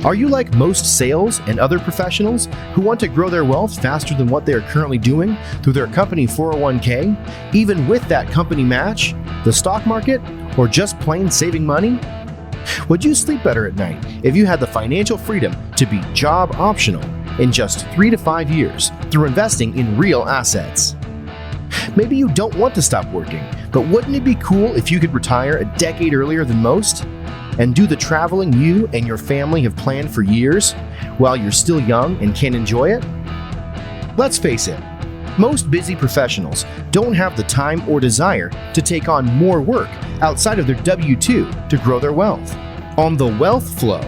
Are you like most sales and other professionals who want to grow their wealth faster than what they are currently doing through their company 401k, even with that company match, the stock market, or just plain saving money? Would you sleep better at night if you had the financial freedom to be job optional in just 3 to 5 years through investing in real assets? Maybe you don't want to stop working, but wouldn't it be cool if you could retire a decade earlier than most? And do the traveling you and your family have planned for years while you're still young and can enjoy it? Let's face it, most busy professionals don't have the time or desire to take on more work outside of their W-2 to grow their wealth. On The Wealth Flow,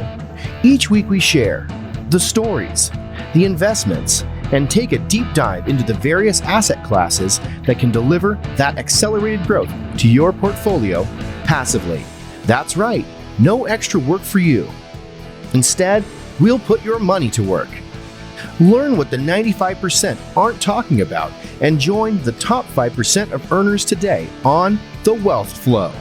each week we share the stories, the investments, and take a deep dive into the various asset classes that can deliver that accelerated growth to your portfolio passively. That's right, no extra work for you. Instead, we'll put your money to work. Learn what the 95% aren't talking about and join the top 5% of earners today on The Wealth Flow.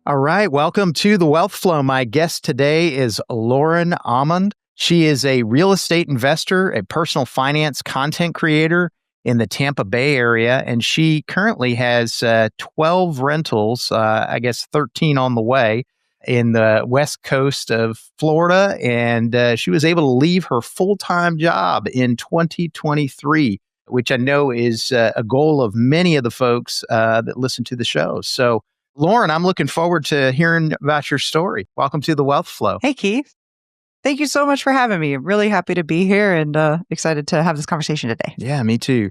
All right, welcome to The Wealth Flow. My guest today is Lauren Aumond. She is a real estate investor, a personal finance content creator in the Tampa Bay area, and she currently has 12 rentals, 13 on the way in the west coast of Florida, and she was able to leave her full-time job in 2023, which I know is a goal of many of the folks that listen to the show. So, Lauren, I'm looking forward to hearing about your story. Welcome to The Wealth Flow. Hey, Keith. Thank you so much for having me. I'm really happy to be here and excited to have this conversation today. Yeah, me too.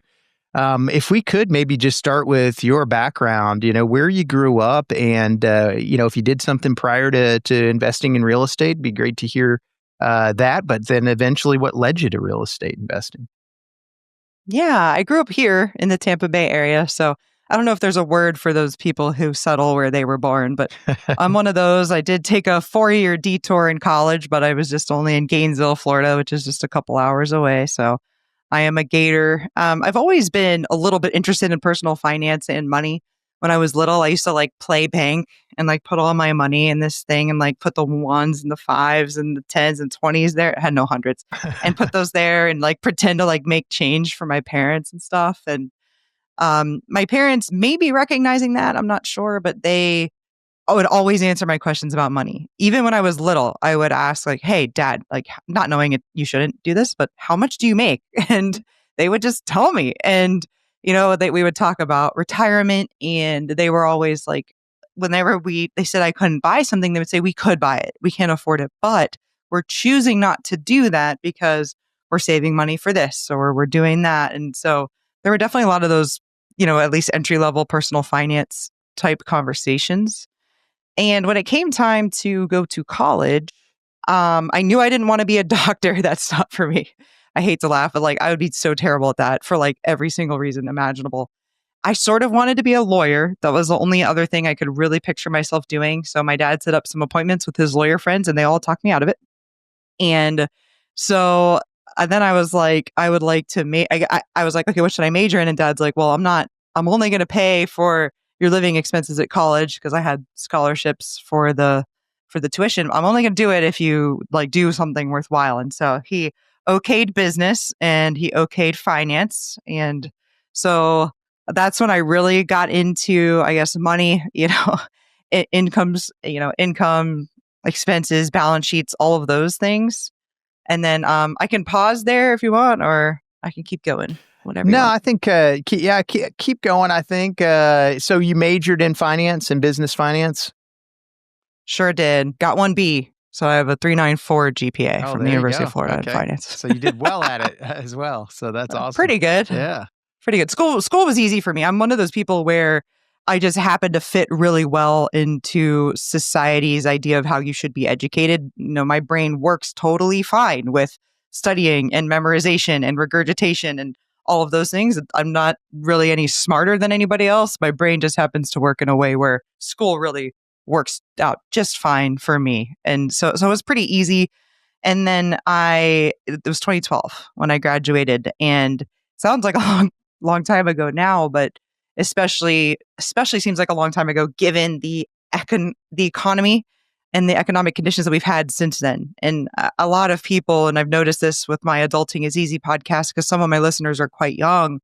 If we could maybe just start with your background, where you grew up and, if you did something prior to investing in real estate, it'd be great to hear that, but then eventually what led you to real estate investing? Yeah, I grew up here in the Tampa Bay area, so I don't know if there's a word for those people who settle where they were born, but I'm one of those. I did take a 4-year detour in college, but I was just only in Gainesville, Florida, which is just a couple hours away. So I am a Gator. I've always been a little bit interested in personal finance and money. When I was little, I used to play bank and put all my money in this thing and put the 1s and the 5s and the 10s and 20s there. I had no hundreds and put those there and pretend to make change for my parents and stuff. And my parents may be recognizing that. I'm not sure, but they would always answer my questions about money. Even when I was little, I would ask hey, Dad, not knowing it, you shouldn't do this, but how much do you make? And they would just tell me. And, we would talk about retirement, and they were always whenever they said I couldn't buy something, they would say, we could buy it. We can't afford it, but we're choosing not to do that because we're saving money for this or we're doing that. And so there were definitely a lot of those, at least entry-level personal finance type conversations. And when it came time to go to college, I knew I didn't want to be a doctor. That's not for me. I hate to laugh, but I would be so terrible at that for every single reason imaginable. I sort of wanted to be a lawyer. That was the only other thing I could really picture myself doing. So my dad set up some appointments with his lawyer friends and they all talked me out of it. And so then I was I would like to I was okay, what should I major in? And Dad's well, I'm only going to pay for your living expenses at college because I had scholarships for the tuition. I'm only going to do it if you do something worthwhile. And so he okayed business and he okayed finance. And so that's when I really got into, money, incomes, income, expenses, balance sheets, all of those things. And then I can pause there if you want, or I can keep going. Whatever. No, I think, keep going. I think, so you majored in finance and business finance? Sure did. Got 1B. So I have a 3.94 GPA from the University of Florida in finance. So you did well at it as well. So that's awesome. Pretty good. Yeah. Pretty good. School was easy for me. I'm one of those people where I just happen to fit really well into society's idea of how you should be educated. My brain works totally fine with studying and memorization and regurgitation and all of those things. I'm not really any smarter than anybody else. My brain just happens to work in a way where school really works out just fine for me. And so it was pretty easy. And then it was 2012 when I graduated, and sounds like a long time ago now, but especially seems like a long time ago, given the economy and the economic conditions that we've had since then. And a lot of people, and I've noticed this with my Adulting is Easy podcast, because some of my listeners are quite young,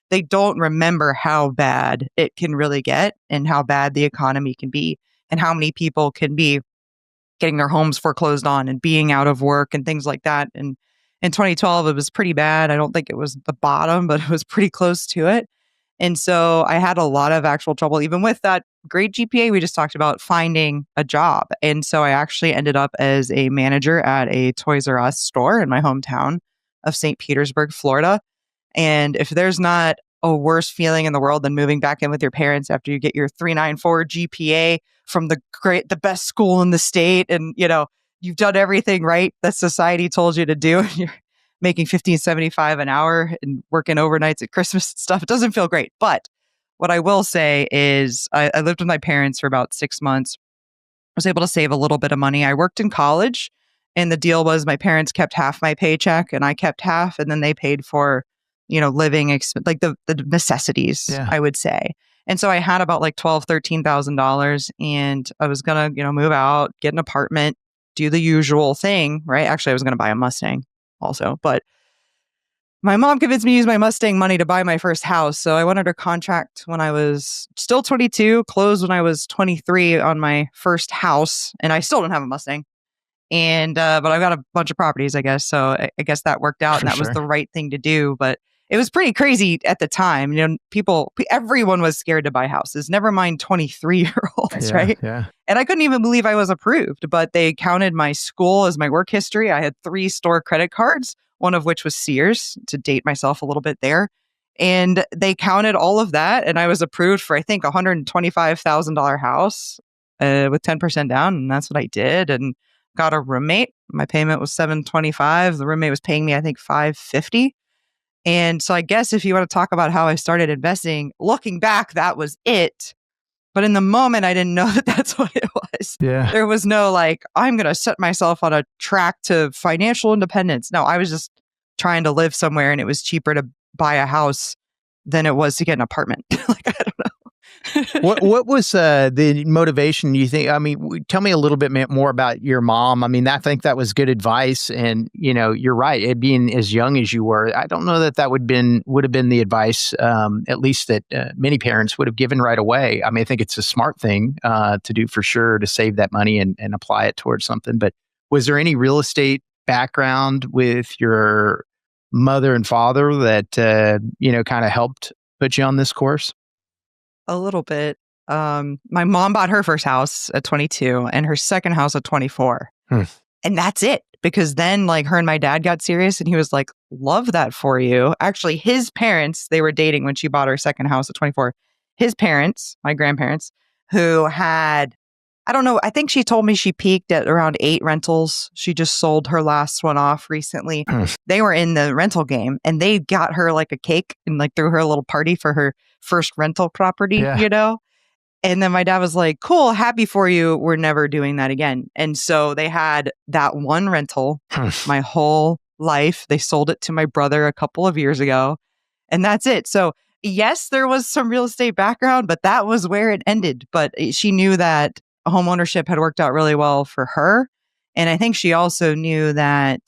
they don't remember how bad it can really get and how bad the economy can be and how many people can be getting their homes foreclosed on and being out of work and things like that. And in 2012, it was pretty bad. I don't think it was the bottom, but it was pretty close to it. And so I had a lot of actual trouble, even with that great GPA we just talked about, finding a job. And so I actually ended up as a manager at a Toys R Us store in my hometown of St. Petersburg, Florida. And if there's not a worse feeling in the world than moving back in with your parents after you get your 3.94 GPA from the best school in the state, and you've done everything right that society told you to do, and you're making $15.75 an hour and working overnights at Christmas and stuff. It doesn't feel great. But what I will say is I lived with my parents for about 6 months. I was able to save a little bit of money. I worked in college, and the deal was my parents kept half my paycheck and I kept half, and then they paid for living like the necessities, I would say. And so I had about like $12,000-$13,000, and I was gonna move out, get an apartment, do the usual thing, right? Actually, I was gonna buy a Mustang also, but my mom convinced me to use my Mustang money to buy my first house. So I went under contract when I was still 22, closed when I was 23 on my first house, and I still don't have a Mustang. And but I've got a bunch of properties, I guess. So I guess that worked out, and that was the right thing to do. But it was pretty crazy at the time. Everyone was scared to buy houses, never mind 23-year-olds, right? Yeah. And I couldn't even believe I was approved, but they counted my school as my work history. I had 3 store credit cards, one of which was Sears, to date myself a little bit there. And they counted all of that, and I was approved for, I think, a $125,000 house with 10% down, and that's what I did. And got a roommate. My payment was $725. The roommate was paying me, I think, $550. And so I guess if you want to talk about how I started investing, looking back, that was it. But in the moment, I didn't know that that's what it was. Yeah. There was no I'm going to set myself on a track to financial independence. No, I was just trying to live somewhere, and it was cheaper to buy a house than it was to get an apartment. I don't know. What was the motivation, you think? I mean, tell me a little bit more about your mom. I mean, I think that was good advice, and you're right. It being as young as you were, I don't know that would have been the advice, at least that many parents would have given right away. I mean, I think it's a smart thing to do for sure, to save that money and apply it towards something. But was there any real estate background with your mother and father that kind of helped put you on this course? A little bit. My mom bought her first house at 22 and her second house at 24. And that's it. Because then her and my dad got serious, and he was like, love that for you. Actually, his parents, they were dating when she bought her second house at 24. His parents, my grandparents, who had, I don't know, I think she told me she peaked at around 8 rentals. She just sold her last one off recently. They were in the rental game, and they got her a cake and threw her a little party for her first rental property, And then my dad was like, cool, happy for you. We're never doing that again. And so they had that one rental my whole life. They sold it to my brother a couple of years ago, and that's it. So yes, there was some real estate background, but that was where it ended. But she knew that home ownership had worked out really well for her. And I think she also knew that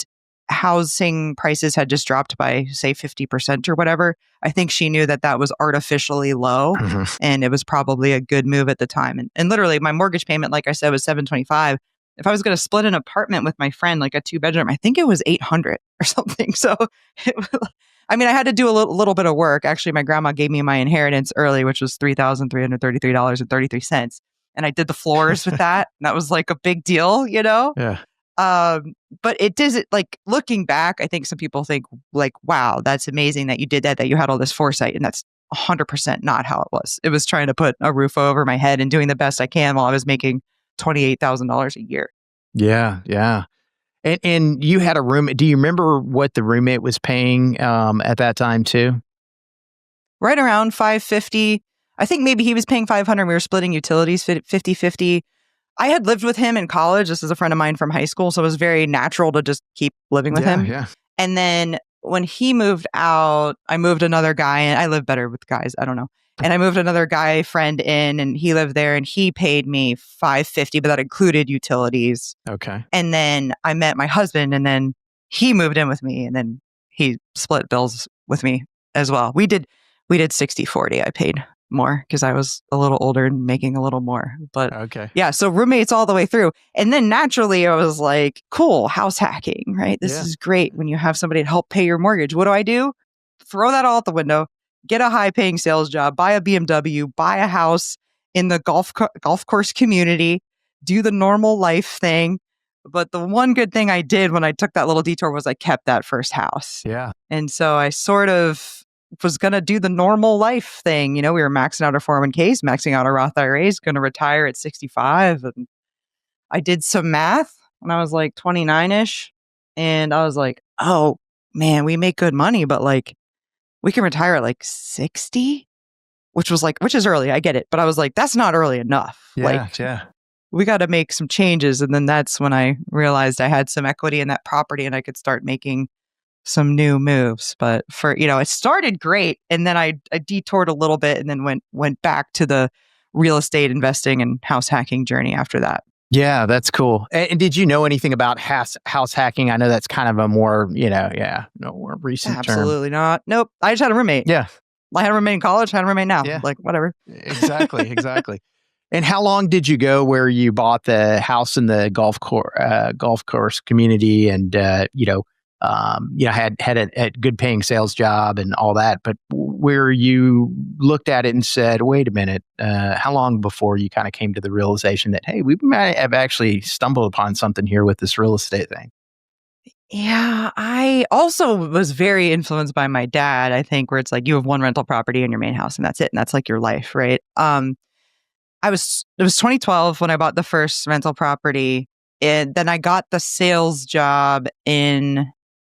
housing prices had just dropped by, say, 50% or whatever. I think she knew that was artificially low, and it was probably a good move at the time. And literally, my mortgage payment, like I said, was $725. If I was going to split an apartment with my friend, a 2-bedroom, I think it was $800 or something. So, I had to do a little bit of work. Actually, my grandma gave me my inheritance early, which was $3,333.33. And I did the floors with that. And that was a big deal, Yeah. But it doesn't, looking back, I think some people think wow, that's amazing that you did that you had all this foresight. And that's 100% not how it was. It was trying to put a roof over my head and doing the best I can while I was making $28,000 a year. Yeah. Yeah. And you had a roommate. Do you remember what the roommate was paying at that time too? Right around $550. I think maybe he was paying $500. We were splitting utilities 50-50. I had lived with him in college. This is a friend of mine from high school, so it was very natural to just keep living with him. Yeah. And then when he moved out, I moved another guy, and I live better with guys. I don't know. And I moved another guy friend in, and he lived there, and he paid me $550, but that included utilities. Okay. And then I met my husband, and then he moved in with me, and then he split bills with me as well. We did 60-40. I paid more because I was a little older and making a little more. But Okay. yeah, so roommates all the way through. And then naturally I was like, cool, house hacking, right? This is great when you have somebody to help pay your mortgage. What do? Throw that all out the window, get a high paying sales job, buy a BMW, buy a house in the golf course community, do the normal life thing. But the one good thing I did when I took that little detour was I kept that first house. Yeah. And so I sort of was going to do the normal life thing. We were maxing out our 401ks, maxing out our Roth IRAs, going to retire at 65. And I did some math when I was like 29-ish. And I was like, oh man, we make good money, but like we can retire at like 60, which is early. I get it. But I was like, that's not early enough. Yeah. We got to make some changes. And then that's when I realized I had some equity in that property and I could start making some new moves. But it started great. And then I detoured a little bit and then went back to the real estate investing and house hacking journey after that. Yeah, that's cool. And did you know anything about house hacking? I know that's kind of a more, more recent term. Absolutely not. Nope. I just had a roommate. Yeah. I had a roommate in college. I had a roommate now. Yeah. Like, whatever. Exactly. And how long did you go where you bought the house in the golf course community and, had a good paying sales job and all that, but where you looked at it and said, wait a minute, how long before you kind of came to the realization that, hey, we might have actually stumbled upon something here with this real estate thing? Yeah, I also was very influenced by my dad, I think, where it's like you have one rental property in your main house and that's it. And that's like your life, right? It was 2012 when I bought the first rental property. And then I got the sales job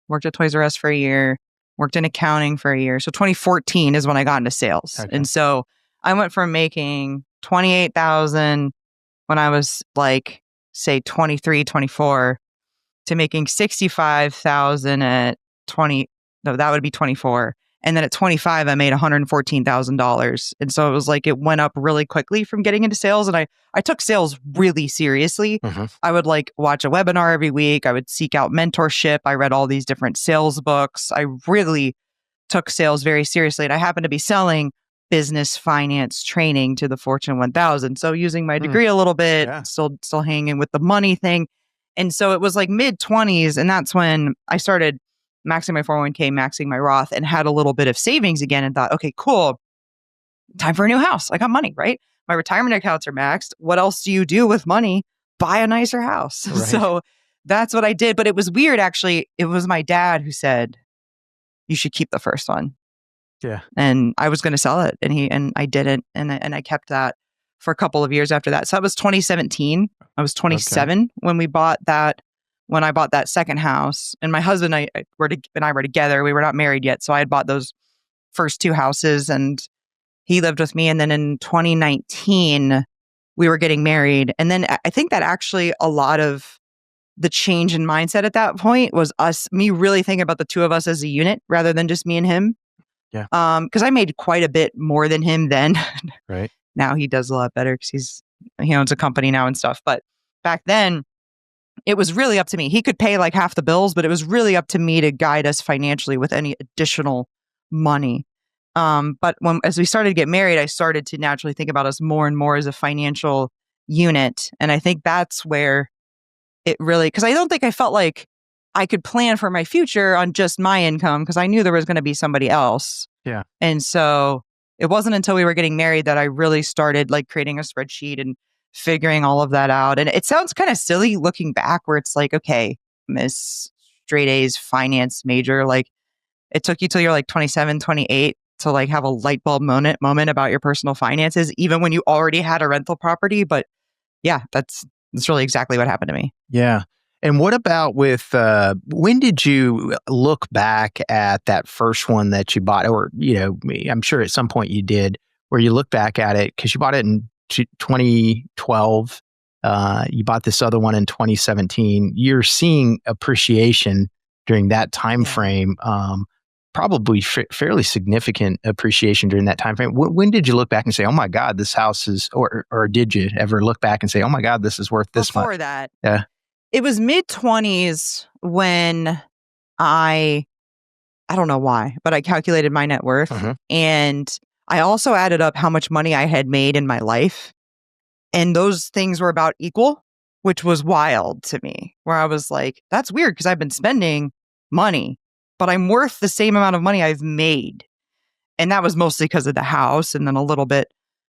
worked at Toys R Us for a year, worked in accounting for a year. So 2014 is when I got into sales. Okay. And so I went from making $28,000 when I was like, say 23, 24 to making $65,000 at 20. No, that would be 24. And then at 25, I made $114,000. And so it was like, it went up really quickly from getting into sales. And I took sales really seriously. Mm-hmm. I would like watch a webinar every week. I would seek out mentorship. I read all these different sales books. I really took sales very seriously. And I happened to be selling business finance training to the Fortune 1000. So using my degree a little bit, still hanging with the money thing. And so it was like mid 20s. And that's when I started maxing my 401k, maxing my Roth, and had a little bit of savings again and thought, okay, cool. Time for a new house. I got money, right? My retirement accounts are maxed. What else do you do with money? Buy a nicer house. Right. So that's what I did. But it was weird, actually. It was my dad who said, you should keep the first one. Yeah. And I was going to sell it. And I didn't. And I kept that for a couple of years after that. So that was 2017. I was 27 when we bought that. When I bought that second house, and my husband and I were together. We were not married yet. So I had bought those first two houses and he lived with me. And then in 2019, we were getting married. And then I think that actually a lot of the change in mindset at that point was me really thinking about the two of us as a unit rather than just me and him. Yeah. Because I made quite a bit more than him then. Right. Now he does a lot better because he owns a company now and stuff. But back then, it was really up to me. He could pay like half the bills, but it was really up to me to guide us financially with any additional money. But as we started to get married, I started to naturally think about us more and more as a financial unit. And I think that's where it really, because I don't think I felt like I could plan for my future on just my income because I knew there was going to be somebody else. Yeah. And so it wasn't until we were getting married that I really started like creating a spreadsheet and figuring all of that out. And it sounds kind of silly looking back where it's like, okay, Miss Straight A's finance major, like it took you till you're like 27, 28 to like have a light bulb moment about your personal finances, even when you already had a rental property. But yeah, that's really exactly what happened to me. Yeah. And what about with, when did you look back at that first one that you bought? Or, I'm sure at some point you did, where you look back at it because you bought it in 2012. You bought this other one in 2017. You're seeing appreciation during that time frame. probably fairly significant appreciation during that time frame. When did you look back and say, "Oh my God, this house is," or did you ever look back and say, "Oh my God, this is worth this much"? Before that, Yeah. it was mid-20s when I don't know why, but I calculated my net worth. Mhm. And I also added up how much money I had made in my life. And those things were about equal, which was wild to me, where I was like, that's weird because I've been spending money, but I'm worth the same amount of money I've made. And that was mostly because of the house and then a little bit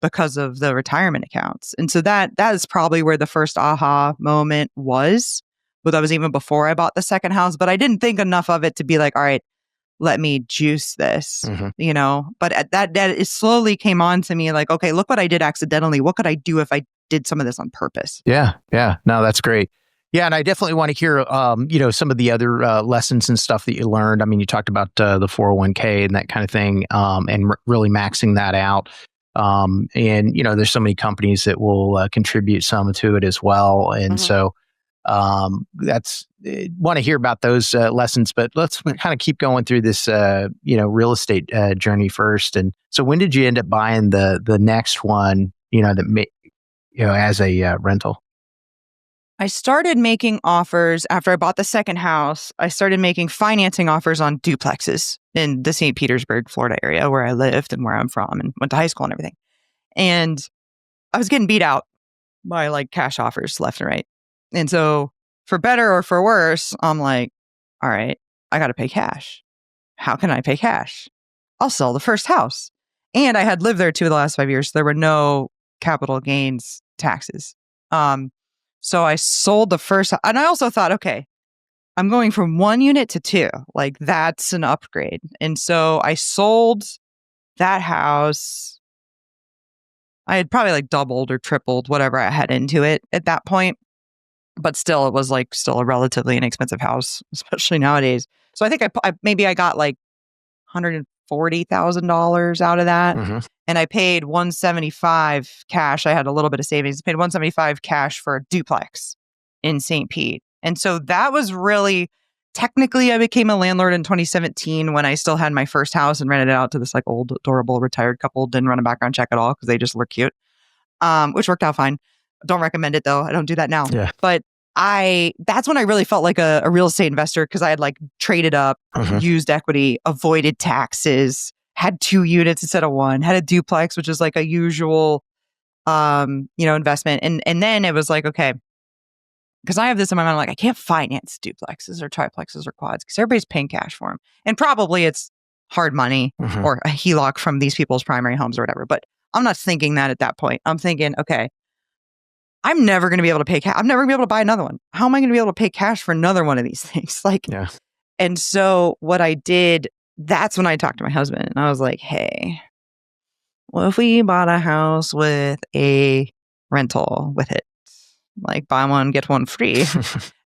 because of the retirement accounts. And so that is probably where the first aha moment was. But that was even before I bought the second house. But I didn't think enough of it to be like, all right, let me juice this, But at that it slowly came on to me like, okay, look what I did accidentally. What could I do if I did some of this on purpose? Yeah. No, that's great. Yeah, and I definitely want to hear, some of the other lessons and stuff that you learned. I mean, you talked about the 401k and that kind of thing, and really maxing that out. And there's so many companies that will contribute some to it as well, and so that's want to hear about those lessons. But let's kind of keep going through this, real estate journey first. And so, when did you end up buying the next one? As a rental. I started making offers after I bought the second house. I started making financing offers on duplexes in the St. Petersburg, Florida area where I lived and where I'm from and went to high school and everything. And I was getting beat out by like cash offers left and right. And so for better or for worse, I'm like, all right, I got to pay cash. How can I pay cash? I'll sell the first house. And I had lived there 2 of the last 5 years. So there were no capital gains taxes. So I sold the first, and I also thought, okay, I'm going from 1 unit to 2. Like that's an upgrade. And so I sold that house. I had probably like doubled or tripled whatever I had into it at that point. But still, it was like still a relatively inexpensive house, especially nowadays. So I think I got like $140,000 out of that. And I paid $175 cash. I had a little bit of savings. I paid $175 cash for a duplex in St. Pete. And so that was really, technically I became a landlord in 2017 when I still had my first house and rented it out to this like old, adorable retired couple. Didn't run a background check at all because they just look cute, which worked out fine. Don't recommend it though. I don't do that now. Yeah. But that's when I really felt like a real estate investor because I had like traded up, used equity, avoided taxes, had 2 units instead of 1, had a duplex, which is like a usual, investment. And then it was like, okay, because I have this in my mind, like I can't finance duplexes or triplexes or quads because everybody's paying cash for them. And probably it's hard money or a HELOC from these people's primary homes or whatever. But I'm not thinking that at that point. I'm thinking, okay, I'm never going to be able to pay cash. I'm never going to be able to buy another one. How am I going to be able to pay cash for another one of these things? And so what I did, that's when I talked to my husband and I was like, hey, what if we bought a house with a rental with it? Like buy one, get one free.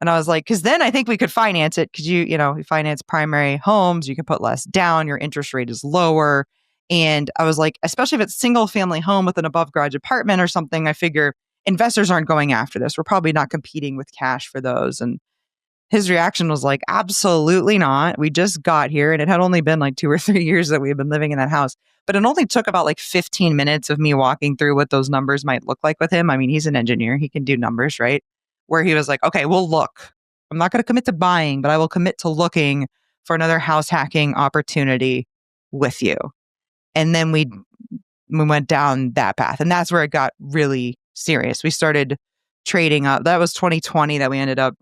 And I was like, because then I think we could finance it because you finance primary homes, you can put less down, your interest rate is lower. And I was like, especially if it's single family home with an above garage apartment or something, I figure investors aren't going after this. We're probably not competing with cash for those. And his reaction was like, absolutely not. We just got here and it had only been like 2 or 3 years that we had been living in that house. But it only took about like 15 minutes of me walking through what those numbers might look like with him. I mean, he's an engineer. He can do numbers, right? Where he was like, okay, we'll look. I'm not going to commit to buying, but I will commit to looking for another house hacking opportunity with you. And then we went down that path. And that's where it got really serious. We started trading up. That was 2020 that we ended up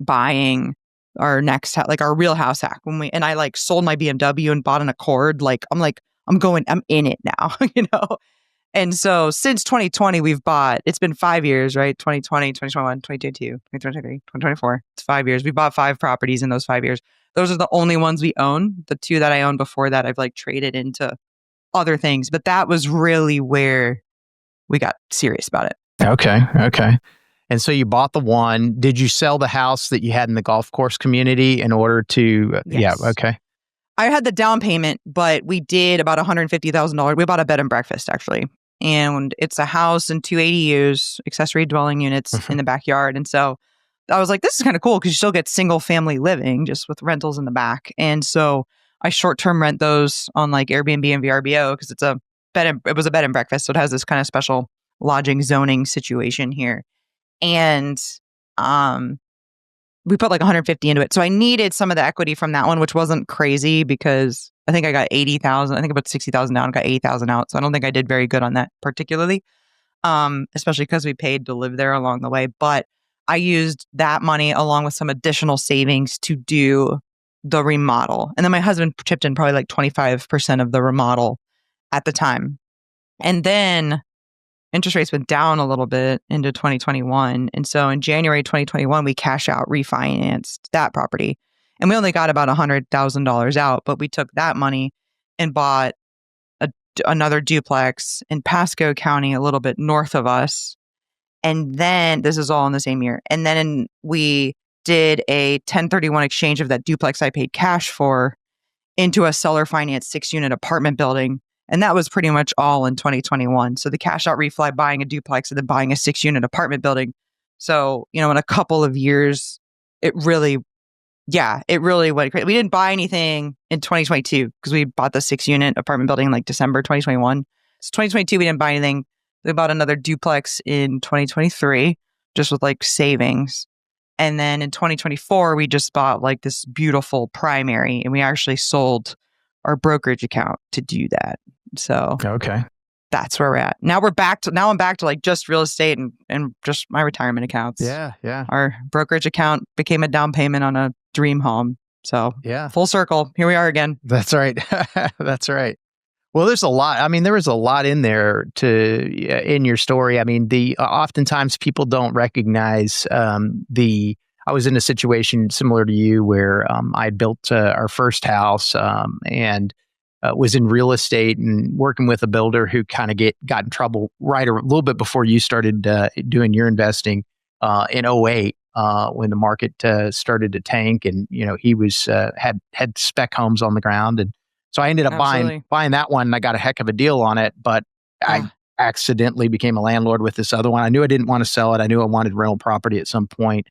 buying our next like our real house hack and I like sold my BMW and bought an Accord. Like I'm in it now, And so since 2020 it's been 5 years, right? 2020, 2021, 2022, 2023, 2024. It's 5 years. We bought 5 properties in those 5 years. Those are the only ones we own. The 2 that I owned before that I've like traded into other things, but that was really where we got serious about it. Okay. And so you bought the one. Did you sell the house that you had in the golf course community in order to? Yes. Yeah. Okay. I had the down payment, but we did about $150,000. We bought a bed and breakfast actually. And it's a house and 2 ADUs, accessory dwelling units in the backyard. And so I was like, this is kind of cool because you still get single family living just with rentals in the back. And so I short-term rent those on like Airbnb and VRBO because it was a bed and breakfast. So it has this kind of special lodging zoning situation here. And we put like 150 into it. So I needed some of the equity from that one, which wasn't crazy because I think I got 80,000. I think about 60,000 down, got 80,000 out. So I don't think I did very good on that particularly, especially because we paid to live there along the way. But I used that money along with some additional savings to do the remodel. And then my husband chipped in probably like 25% of the remodel at the time. And then interest rates went down a little bit into 2021. And so in January 2021, we cash out refinanced that property. And we only got about $100,000 out, but we took that money and bought another duplex in Pasco County, a little bit north of us. And then this is all in the same year. And then we did a 1031 exchange of that duplex I paid cash for into a seller finance 6-unit apartment building. And that was pretty much all in 2021. So the cash out refi, buying a duplex and then buying a 6-unit apartment building. So, in a couple of years, it really went crazy. We didn't buy anything in 2022 because we bought the 6-unit apartment building in like December 2021. So 2022, we didn't buy anything. We bought another duplex in 2023, just with like savings. And then in 2024, we just bought like this beautiful primary, and we actually sold our brokerage account to do that. So Okay. that's where we're at. Now I'm back to like just real estate and just my retirement accounts. Yeah. Our brokerage account became a down payment on a dream home. So Yeah. full circle. Here we are again. That's right. That's right. Well, there's a lot. I mean, there was a lot in there in your story. I mean, oftentimes people don't recognize I was in a situation similar to you where I built our first house and was in real estate and working with a builder who kind of got in trouble right a little bit before you started doing your investing in '08 when the market started to tank, and he was had spec homes on the ground, and so I ended up buying that one, and I got a heck of a deal on it, but I accidentally became a landlord with this other one. I knew I didn't want to sell it. I knew I wanted rental property at some point.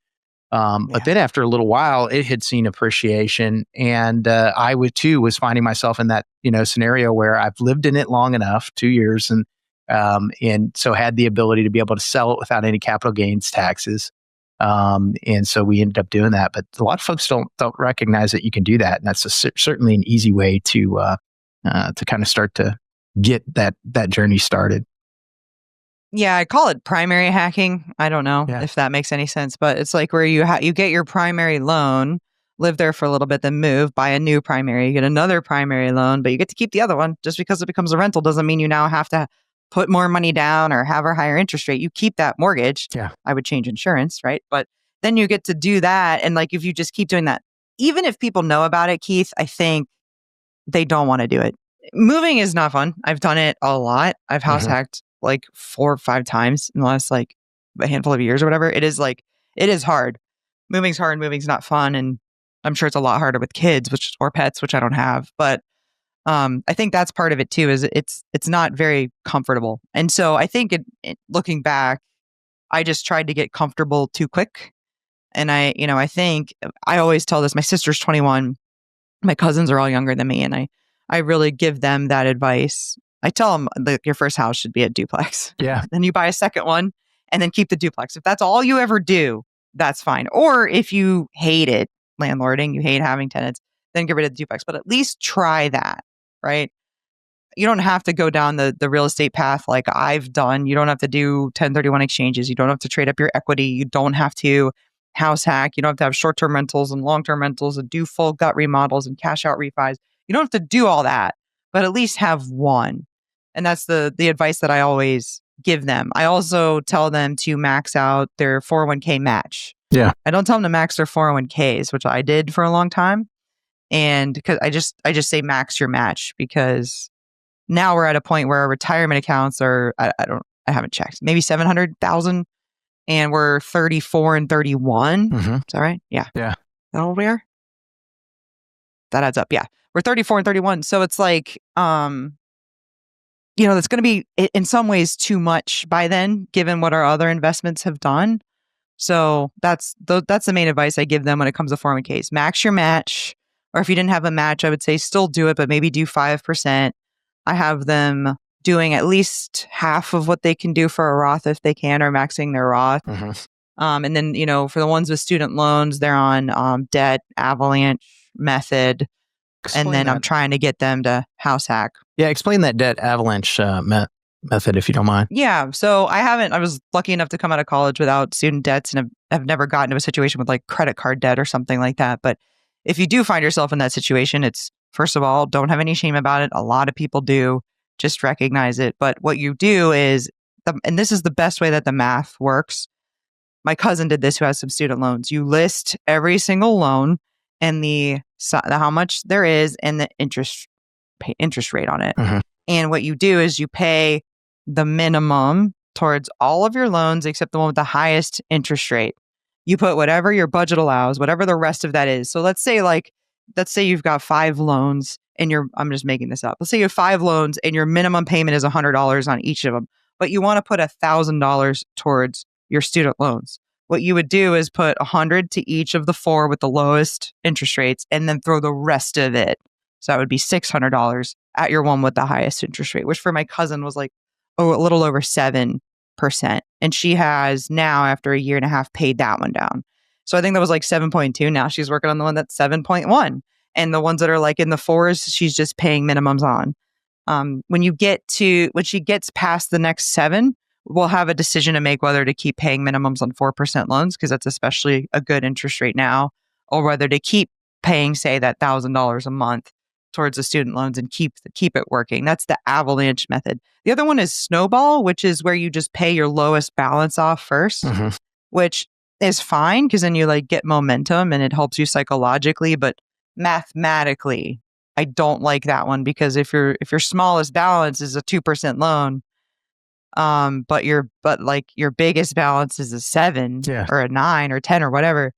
But then after a little while, it had seen appreciation, and I was finding myself in that scenario where I've lived in it long enough, 2 years, and so had the ability to be able to sell it without any capital gains taxes. And so we ended up doing that. But a lot of folks don't recognize that you can do that, and that's certainly an easy way to kind of start to get that journey started. Yeah, I call it primary hacking. I don't know if that makes any sense, but it's like where you get your primary loan, live there for a little bit, then move, buy a new primary, you get another primary loan, but you get to keep the other one. Just because it becomes a rental doesn't mean you now have to put more money down or have a higher interest rate. You keep that mortgage. Yeah. I would change insurance, right? But then you get to do that. And like if you just keep doing that, even if people know about it, Keith, I think they don't want to do it. Moving is not fun. I've done it a lot. I've house hacked like 4 or 5 times in the last like a handful of years or whatever. It is hard. Moving's hard. Moving's not fun. And I'm sure it's a lot harder with kids, or pets, which I don't have. But I think that's part of it too, is it's not very comfortable. And so I think looking back, I just tried to get comfortable too quick. And I think I always tell this, my sister's 21, my cousins are all younger than me. And I really give them that advice. I tell them your first house should be a duplex. Yeah. Then you buy a second one and then keep the duplex. If that's all you ever do, that's fine. Or if you hate it, landlording, you hate having tenants, then get rid of the duplex. But at least try that, right? You don't have to go down the real estate path like I've done. You don't have to do 1031 exchanges. You don't have to trade up your equity. You don't have to house hack. You don't have to have short-term rentals and long-term rentals and do full gut remodels and cash out refis. You don't have to do all that, but at least have one. And that's the advice that I always give them. I also tell them to max out their 401k match. Yeah. I don't tell them to max their 401ks, which I did for a long time. And because I just say max your match, because now we're at a point where our retirement accounts are, I haven't checked, maybe 700,000, and we're 34 and 31. Mm-hmm. Is that right? Yeah. Yeah. Is that how old we are? That adds up. Yeah. We're 34 and 31. So it's like, that's going to be in some ways too much by then, given what our other investments have done. So that's the main advice I give them when it comes to 401ks. Max your match. Or if you didn't have a match, I would say still do it, but maybe do 5%. I have them doing at least half of what they can do for a Roth if they can, or maxing their Roth. And then, for the ones with student loans, they're on debt avalanche method. Explain and then that. I'm trying to get them to house hack. Yeah, explain that debt avalanche method if you don't mind. Yeah. So I was lucky enough to come out of college without student debts, and I've never gotten to a situation with like credit card debt or something like that. But if you do find yourself in that situation, it's, first of all, don't have any shame about it. A lot of people do. Just recognize it. But what you do is, and this is the best way that the math works. My cousin did this, who has some student loans. You list every single loan and the how much there is and the interest rate on it. And what you do is you pay the minimum towards all of your loans except the one with the highest interest rate. You put whatever your budget allows, whatever the rest of that is. So let's say you've got 5 loans and I'm just making this up. Let's say you have 5 loans and your minimum payment is $100 on each of them, but you want to put $1,000 towards your student loans. What you would do is put 100 to each of the 4 with the lowest interest rates and then throw the rest of it. So that would be $600 at your one with the highest interest rate, which for my cousin was like, a little over 7%. And she has now, after a year and a half, paid that one down. So I think that was like 7.2. Now she's working on the one that's 7.1. And the ones that are like in the 4s, she's just paying minimums on. When she gets past the next 7, we'll have a decision to make whether to keep paying minimums on 4% loans, because that's especially a good interest rate now, or whether to keep paying, say, that $1,000 a month towards the student loans and keep it working. That's the avalanche method. The other one is snowball, which is where you just pay your lowest balance off first, which is fine because then you like get momentum and it helps you psychologically. But mathematically, I don't like that one, because if your smallest balance is a 2% loan, but your biggest balance is a 7 or a 9 or 10 or whatever,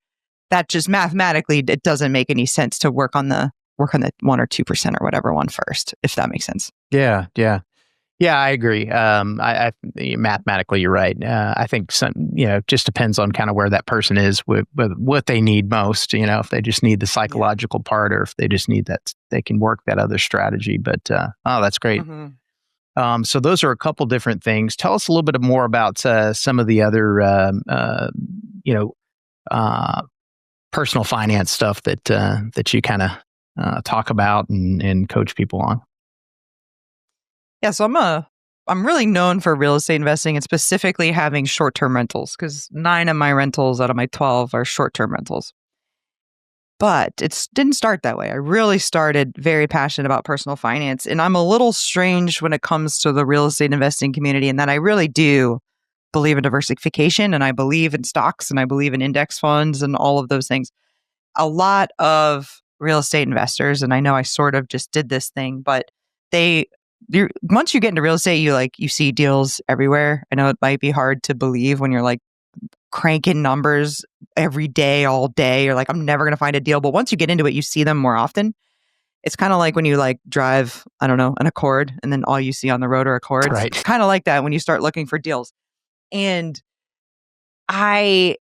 that just mathematically, it doesn't make any sense to work on the 1 or 2% or whatever one first, if that makes sense. Yeah, I agree. I mathematically, you're right. I think just depends on kind of where that person is with what they need most. If they just need the psychological part, or if they just need that, they can work that other strategy. But that's great. So those are a couple different things. Tell us a little bit more about some of the other, personal finance stuff that you kind of talk about and coach people on. Yeah, so I'm really known for real estate investing, and specifically having short-term rentals, because 9 of my rentals out of my 12 are short-term rentals. But it didn't start that way. I really started very passionate about personal finance, and I'm a little strange when it comes to the real estate investing community, in that I really do believe in diversification, and I believe in stocks, and I believe in index funds and all of those things. A lot of real estate investors, and I know I sort of just did this thing, but once you get into real estate, you see deals everywhere. I know it might be hard to believe when you're like cranking numbers every day, all day. You're like, I'm never going to find a deal. But once you get into it, you see them more often. It's kind of like when you like drive, I don't know, an Accord, and then all you see on the road are Accords. Right. It's kind of like that when you start looking for deals. And I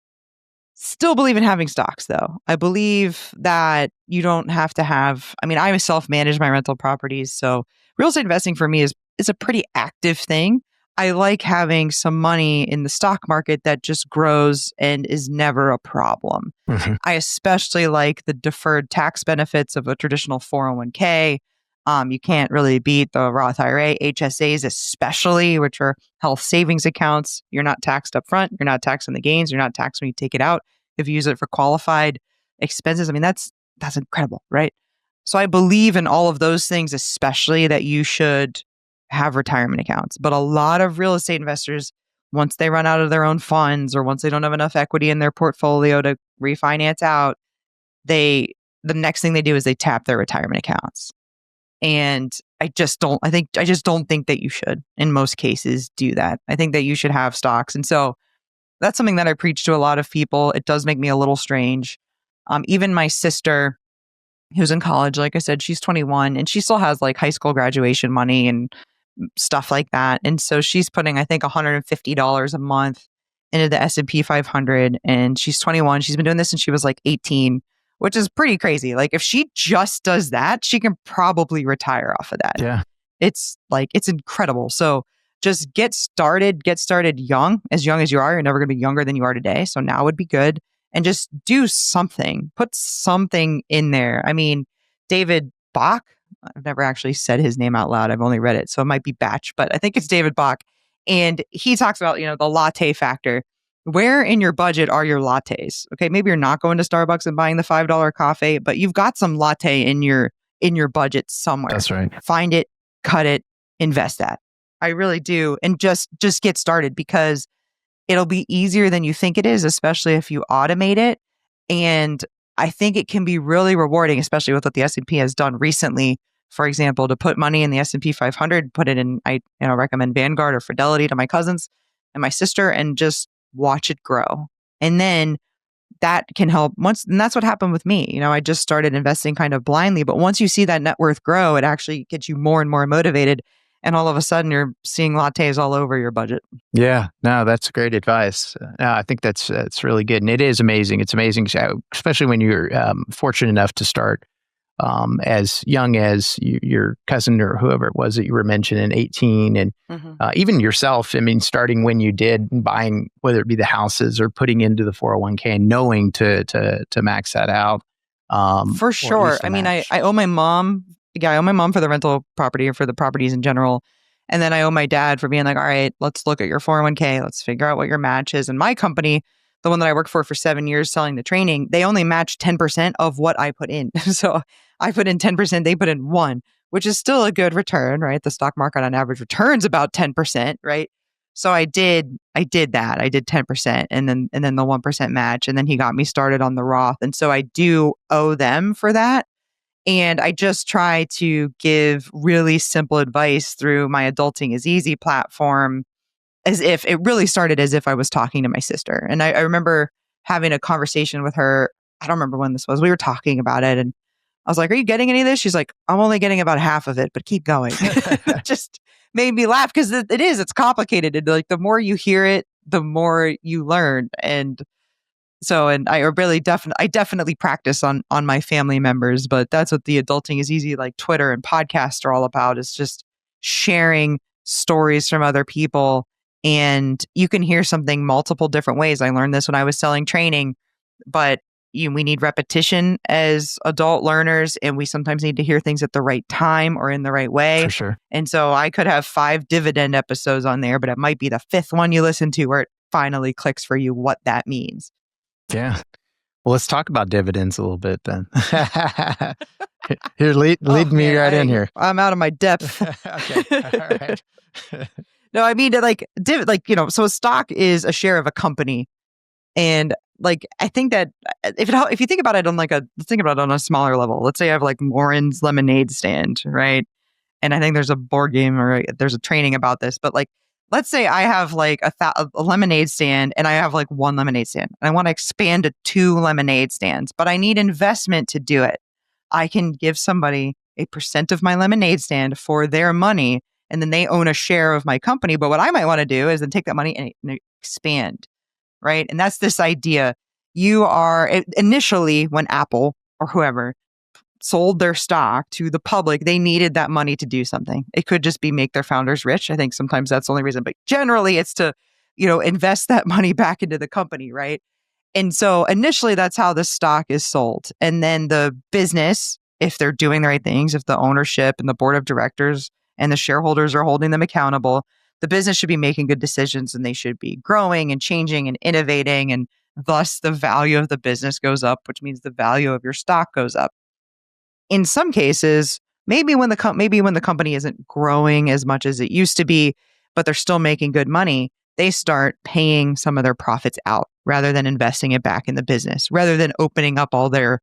still believe in having stocks, though. I believe that you don't have to have, I self-manage my rental properties. So real estate investing for me is a pretty active thing. I like having some money in the stock market that just grows and is never a problem. I especially like the deferred tax benefits of a traditional 401k. You can't really beat the Roth IRA, HSAs especially, which are health savings accounts. You're not taxed up front. You're not taxed on the gains. You're not taxed when you take it out. If you use it for qualified expenses, that's incredible, right? So I believe in all of those things, especially that you should have retirement accounts. But a lot of real estate investors, once they run out of their own funds, or once they don't have enough equity in their portfolio to refinance out, the next thing they do is they tap their retirement accounts. And I just don't think that you should, in most cases, do that. I think that you should have stocks. And so that's something that I preach to a lot of people. It does make me a little strange. Even my sister, who's in college, like I said, she's 21 and she still has like high school graduation money and stuff like that. And so she's putting, I think, $150 a month into the S&P 500. And she's 21. She's been doing this since she was like 18. which is pretty crazy. Like if she just does that, she can probably retire off of that. Yeah. It's incredible. So just get started young as you are. You're never going to be younger than you are today. So now would be good. And just do something, put something in there. I mean, David Bach, I've never actually said his name out loud. I've only read it. So it might be Batch, but I think it's David Bach. And he talks about, the latte factor. Where in your budget are your lattes? Okay, maybe you're not going to Starbucks and buying the $5 coffee, but you've got some latte in your budget somewhere. That's right. Find it, cut it, invest that. I really do. And just get started, because it'll be easier than you think it is, especially if you automate it. And I think it can be really rewarding, especially with what the S&P has done recently. For example, to put money in the S&P 500, put it in, I recommend Vanguard or Fidelity to my cousins and my sister, and just watch it grow. And then that can help and that's what happened with me. I just started investing kind of blindly, but once you see that net worth grow, it actually gets you more and more motivated. And all of a sudden you're seeing lattes all over your budget. Yeah, no, that's great advice. No, I think that's really good. And it is amazing. It's amazing, especially when you're fortunate enough to start as young as your cousin or whoever it was that you were mentioning, 18, and even yourself. I mean, starting when you did, buying, whether it be the houses or putting into the 401k, and knowing to max that out. For sure. I mean, I owe my mom. Yeah, I owe my mom for the rental property or for the properties in general. And then I owe my dad for being like, all right, let's look at your 401k. Let's figure out what your match is. And my company, the one that I worked for 7 years selling the training, they only match 10% of what I put in. So I put in 10%, they put in 1%, which is still a good return, right? The stock market on average returns about 10%, right? So I did that. I did 10% and then the 1% match. And then he got me started on the Roth. And so I do owe them for that. And I just try to give really simple advice through my Adulting is Easy platform, as if it really started as if I was talking to my sister. And I remember having a conversation with her. I don't remember when this was. We were talking about it, and I was like, are you getting any of this? She's like, I'm only getting about half of it, but keep going. It just made me laugh, because it's complicated. And like, the more you hear it, the more you learn. And so, and I definitely practice on my family members, but that's what the Adulting is Easy, like Twitter and podcasts, are all about, is just sharing stories from other people. And you can hear something multiple different ways. I learned this when I was selling training, but we need repetition as adult learners, and we sometimes need to hear things at the right time or in the right way. For sure. And so I could have 5 dividend episodes on there, but it might be the 5th one you listen to where it finally clicks for you what that means. Yeah. Well, let's talk about dividends a little bit then. Here, lead me right in here. I'm out of my depth. Okay. All right. No, I mean, so a stock is a share of a company. And like, I think that if you think about it let's think about it on a smaller level. Let's say I have like Lauren's lemonade stand, right? And I think there's a board game or there's a training about this, but like, let's say I have like a lemonade stand, and I have like 1 lemonade stand. And I want to expand to 2 lemonade stands, but I need investment to do it. I can give somebody a % of my lemonade stand for their money, and then they own a share of my company. But what I might want to do is then take that money and expand, right? And that's this idea. You are initially, when Apple or whoever sold their stock to the public, they needed that money to do something. It could just be make their founders rich. I think sometimes that's the only reason, but generally it's to, invest that money back into the company, right? And so initially that's how the stock is sold. And then the business, if they're doing the right things, if the ownership and the board of directors and the shareholders are holding them accountable, the business should be making good decisions, and they should be growing and changing and innovating. And thus the value of the business goes up, which means the value of your stock goes up. In some cases, maybe when the company isn't growing as much as it used to be, but they're still making good money, they start paying some of their profits out rather than investing it back in the business, rather than opening up all their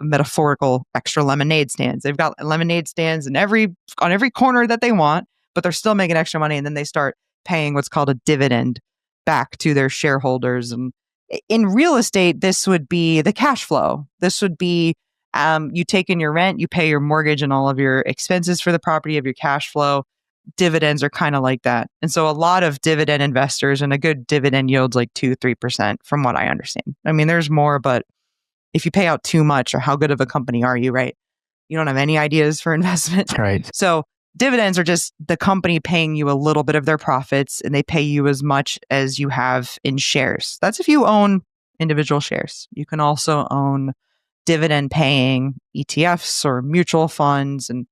metaphorical extra lemonade stands. They've got lemonade stands on every corner that they want, but they're still making extra money. And then they start paying what's called a dividend back to their shareholders. And in real estate, this would be the cash flow. This would be you take in your rent, you pay your mortgage and all of your expenses for the property of your cash flow. Dividends are kind of like that. And so a lot of dividend investors, and a good dividend yields like 2-3% from what I understand. I mean, there's more, but if you pay out too much, or how good of a company are you, right? You don't have any ideas for investment. Right. So dividends are just the company paying you a little bit of their profits, and they pay you as much as you have in shares. That's if you own individual shares. You can also own dividend paying ETFs or mutual funds. And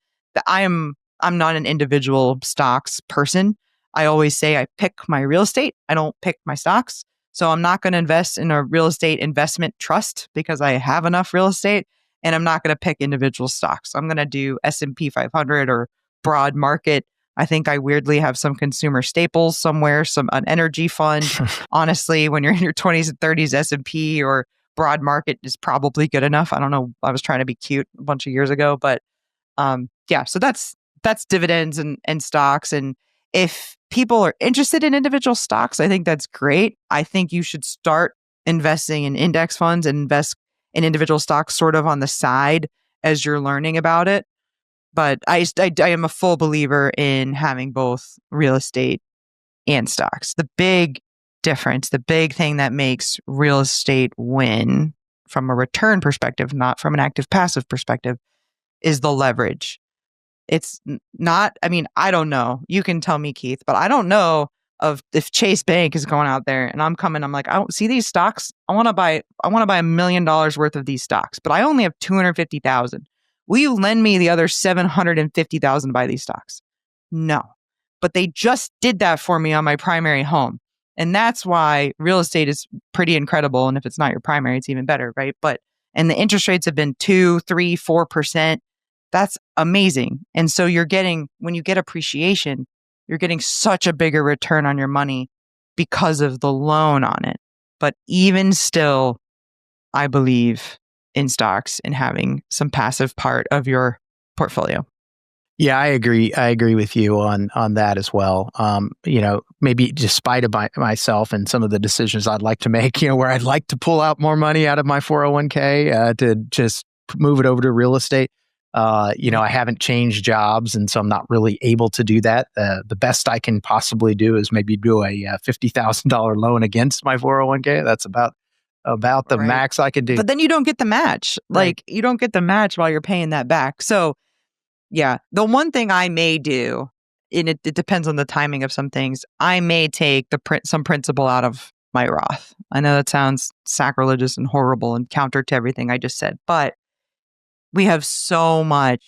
I'm not an individual stocks person. I always say I pick my real estate. I don't pick my stocks. So I'm not going to invest in a real estate investment trust because I have enough real estate, and I'm not going to pick individual stocks. I'm going to do S&P 500 or broad market. I think I weirdly have some consumer staples somewhere, an energy fund. Honestly, when you're in your 20s and 30s, S&P or broad market is probably good enough. I don't know. I was trying to be cute a bunch of years ago, but yeah. So that's dividends and stocks. And if people are interested in individual stocks, I think that's great. I think you should start investing in index funds and invest in individual stocks sort of on the side as you're learning about it. But I am a full believer in having both real estate and stocks. The big difference, the big thing that makes real estate win from a return perspective, not from an active passive perspective, is the leverage. It's not, I mean, I don't know. You can tell me, Keith, but I don't know of if Chase Bank is going out there and I'm like, I don't see these stocks. I want to buy $1 million worth of these stocks, but I only have 250,000. Will you lend me the other 750,000 to buy these stocks? No. But they just did that for me on my primary home. And that's why real estate is pretty incredible. And if it's not your primary, it's even better, right? And the interest rates have been 2, 3, 4%. That's amazing. And so when you get appreciation, you're getting such a bigger return on your money because of the loan on it. But even still, I believe in stocks and having some passive part of your portfolio. Yeah, I agree. I agree with you on that as well. Maybe despite of myself and some of the decisions I'd like to make, where I'd like to pull out more money out of my 401k to just move it over to real estate. I haven't changed jobs, and so I'm not really able to do that. The best I can possibly do is maybe do a $50,000 loan against my 401k. That's about the max I could do. But then you don't get the match. Right. You don't get the match while you're paying that back. So yeah, the one thing I may do, and it depends on the timing of some things, I may take some principal out of my Roth. I know that sounds sacrilegious and horrible and counter to everything I just said, but we have so much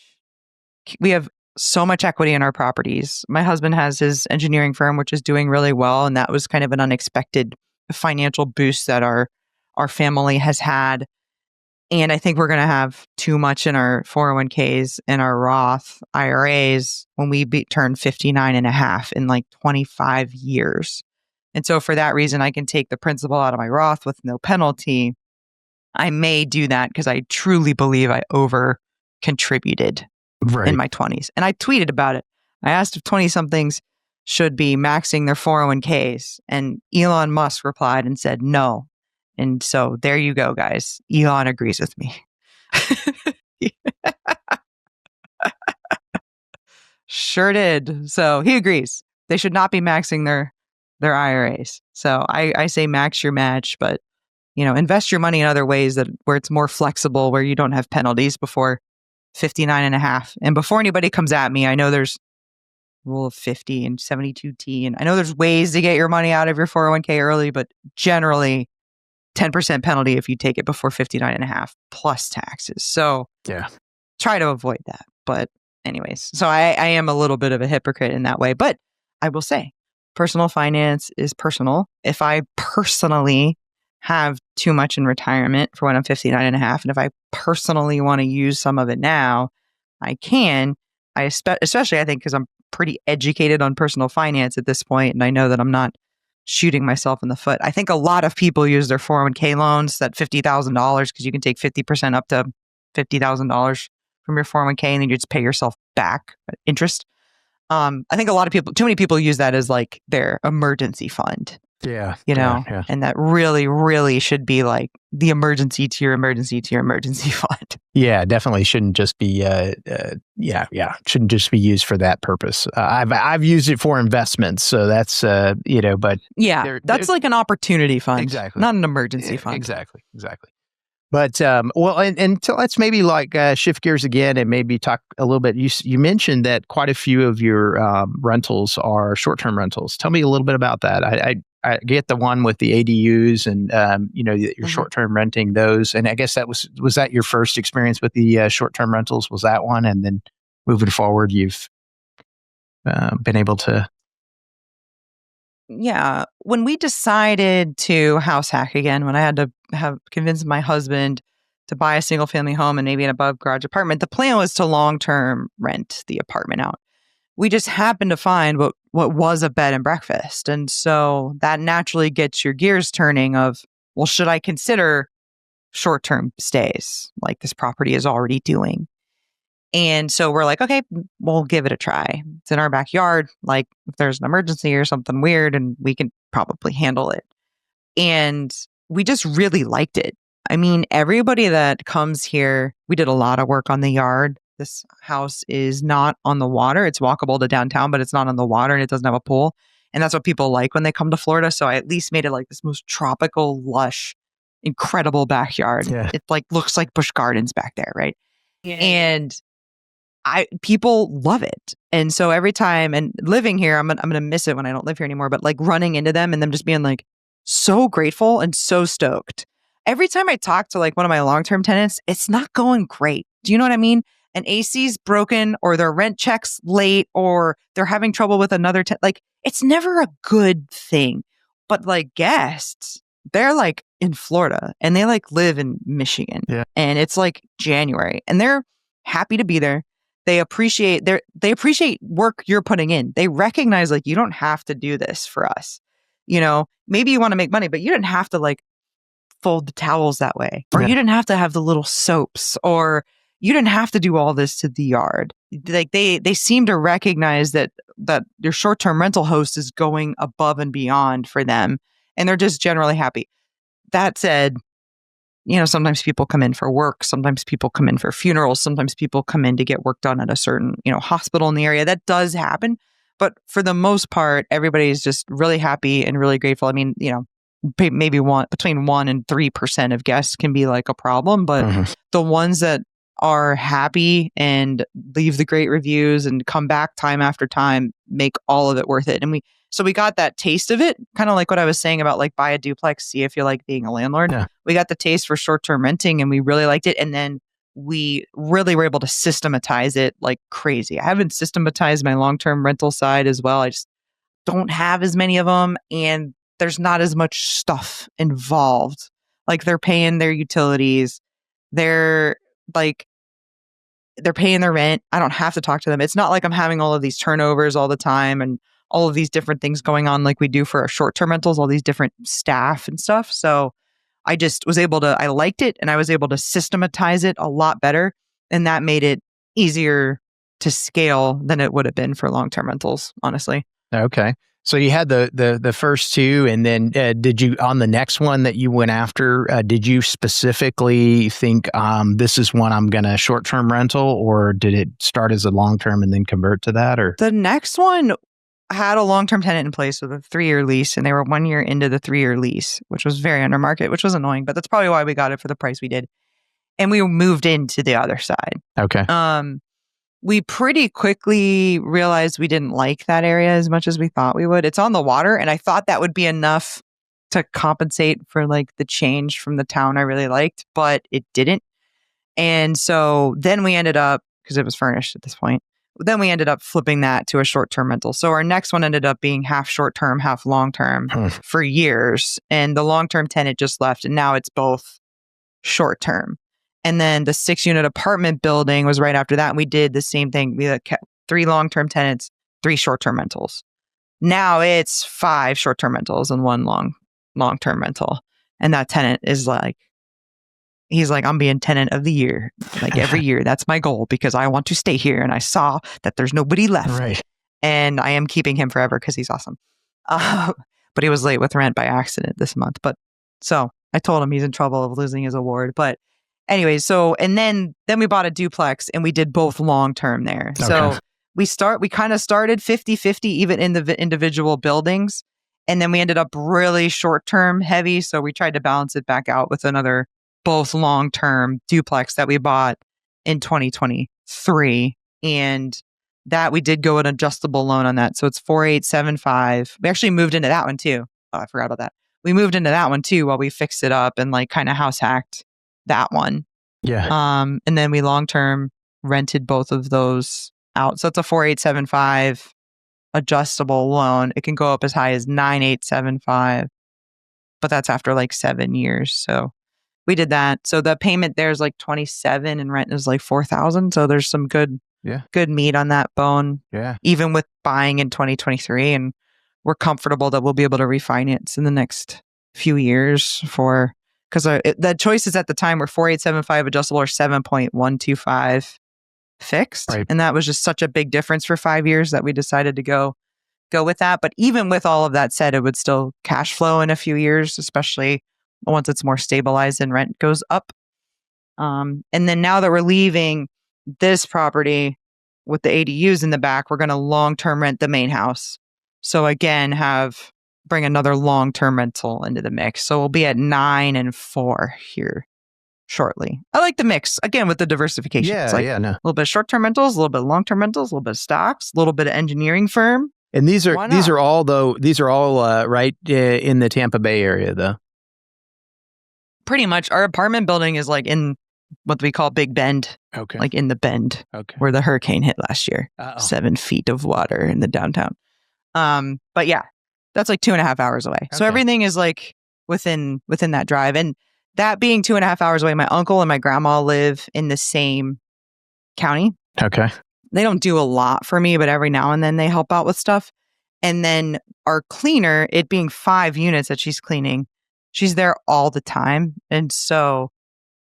equity in our properties. My husband has his engineering firm, which is doing really well. And that was kind of an unexpected financial boost that our family has had. And I think we're going to have too much in our 401ks and our Roth IRAs when we turn 59 and a half in like 25 years. And so for that reason, I can take the principal out of my Roth with no penalty. I may do that because I truly believe I over contributed in my 20s. And I tweeted about it. I asked if 20-somethings should be maxing their 401ks. And Elon Musk replied and said no. And so there you go, guys. Elon agrees with me. Sure did. So he agrees. They should not be maxing their IRAs. So I say max your match, but invest your money in other ways where it's more flexible, where you don't have penalties before 59 and a half. And before anybody comes at me, I know there's rule of 50 and 72T. And I know there's ways to get your money out of your 401k early, but generally 10% penalty if you take it before 59 and a half plus taxes. So yeah, try to avoid that. But anyways, so I am a little bit of a hypocrite in that way, but I will say personal finance is personal. If I personally have too much in retirement for when I'm 59 and a half, and if I personally want to use some of it now, I can. Especially I think because I'm pretty educated on personal finance at this point, and I know that I'm not shooting myself in the foot. I think a lot of people use their 401k loans, that $50,000, because you can take 50% up to $50,000 from your 401k, and then you just pay yourself back interest. I think too many people use that as like their emergency fund. Yeah. Yeah. And that really, really should be like the emergency to your emergency to your emergency fund. Yeah, definitely shouldn't just be, shouldn't just be used for that purpose. I've used it for investments, so that's, but yeah, that's like an opportunity fund, exactly, not an emergency fund. Exactly. But well, and so let's maybe shift gears again and maybe talk a little bit. You mentioned that quite a few of your rentals are short-term rentals. Tell me a little bit about that. I get the one with the ADUs and your short-term renting those. And I guess that was that your first experience with the short-term rentals? Was that one? And then moving forward, you've been able to. Yeah. When we decided to house hack again, when I had to convince my husband to buy a single family home and maybe an above garage apartment, the plan was to long-term rent the apartment out. We just happened to find what was a bed and breakfast. And so that naturally gets your gears turning of, well, should I consider short-term stays like this property is already doing? And so we're like, okay, we'll give it a try. It's in our backyard. Like if there's an emergency or something weird, and we can probably handle it. And we just really liked it. I mean, everybody that comes here, we did a lot of work on the yard. This house is not on the water. It's walkable to downtown, but it's not on the water and it doesn't have a pool. And that's what people like when they come to Florida. So I at least made it like this most tropical, lush, incredible backyard. Yeah. It like looks like Busch Gardens back there, right? Yeah. And people love it. And so every time, and living here, I'm gonna miss it when I don't live here anymore, but like running into them and them just being like so grateful and so stoked. Every time I talk to like one of my long-term tenants, it's not going great. Do you know what I mean? An AC's broken or their rent check's late or they're having trouble with another like it's never a good thing. But like guests, they're like in Florida and they like live in Michigan. Yeah. And it's like January and they're happy to be there. They appreciate work you're putting in. They recognize like you don't have to do this for us. You know, maybe you want to make money, but you didn't have to like fold the towels that way, or you didn't have to have the little soaps, or you didn't have to do all this to the yard. Like they seem to recognize that your short-term rental host is going above and beyond for them, and they're just generally happy. That said, sometimes people come in for work. Sometimes people come in for funerals. Sometimes people come in to get work done at a certain, hospital in the area. That does happen. But for the most part, everybody's just really happy and really grateful. I mean, maybe between 1% and 3% of guests can be like a problem, but the ones that are happy and leave the great reviews and come back time after time make all of it worth it. And we got that taste of it, kind of like what I was saying about like buy a duplex, see if you like being a landlord. Yeah. We got the taste for short-term renting and we really liked it. And then we really were able to systematize it like crazy. I haven't systematized my long-term rental side as well. I just don't have as many of them and there's not as much stuff involved. Like they're paying their utilities. They're paying their rent. I don't have to talk to them. It's not like I'm having all of these turnovers all the time and all of these different things going on like we do for our short-term rentals, all these different staff and stuff. So I just was I liked it and I was able to systematize it a lot better. And that made it easier to scale than it would have been for long-term rentals, honestly. Okay. So you had the first two, and then did you, on the next one that you went after, did you specifically think this is one I'm going to short-term rental, or did it start as a long-term and then convert to that? Or the next one had a long-term tenant in place with a 3-year lease, and they were 1 year into the 3-year lease, which was very under market, which was annoying, but that's probably why we got it for the price we did. And we moved into the other side. Okay. We pretty quickly realized we didn't like that area as much as we thought we would. It's on the water, and I thought that would be enough to compensate for like the change from the town I really liked, but it didn't. And so then we ended up, because it was furnished at this point, then we ended up flipping that to a short-term rental. So our next one ended up being half short-term, half long-term for years. And the long-term tenant just left, and now it's both short-term. And then the 6-unit apartment building was right after that. And we did the same thing. We had 3 long-term tenants, 3 short-term rentals. Now it's 5 short-term rentals and 1 long-term rental. And that tenant is like, he's like, I'm being tenant of the year. Like every year, that's my goal because I want to stay here. And I saw that there's nobody left. Right. And I am keeping him forever because he's awesome. But he was late with rent by accident this month. But so I told him he's in trouble of losing his award. But anyway, and then we bought a duplex and we did both long-term there. Okay. So we kind of started 50-50 even in the individual buildings. And then we ended up really short-term heavy. So we tried to balance it back out with another both long-term duplex that we bought in 2023. And that we did go an adjustable loan on that. So it's 4875. We actually moved into that one too. Oh, I forgot about that. We moved into that one too while we fixed it up and like kind of house hacked that one. Yeah. And then we long-term rented both of those out. So it's a 4875 adjustable loan. It can go up as high as 9875, but that's after like 7 years. So we did that. So the payment there is like 27 and rent is like 4,000. So there's some good meat on that bone. Yeah. Even with buying in 2023, and we're comfortable that we'll be able to refinance in the next few years because the choices at the time were 4875 adjustable or 7.125 fixed. Right. And that was just such a big difference for 5 years that we decided to go with that. But even with all of that said, it would still cash flow in a few years, especially once it's more stabilized and rent goes up. And then now that we're leaving this property with the ADUs in the back, we're going to long-term rent the main house. So again, bring another long-term rental into the mix. So we'll be at 9 and 4 here shortly. I like the mix again with the diversification. Yeah, it's like a little bit of short-term rentals, a little bit of long-term rentals, a little bit of stocks, a little bit of engineering firm. And these are all right in the Tampa Bay area though. Pretty much, our apartment building is like in what we call Big Bend. Okay. Like in the Bend, where the hurricane hit last year. 7 feet of water in the downtown. But yeah, that's like 2.5 hours away. Okay. So everything is like within that drive. And that being 2.5 hours away, my uncle and my grandma live in the same county. Okay. They don't do a lot for me, but every now and then they help out with stuff. And then our cleaner, it being 5 units that she's cleaning, she's there all the time. And so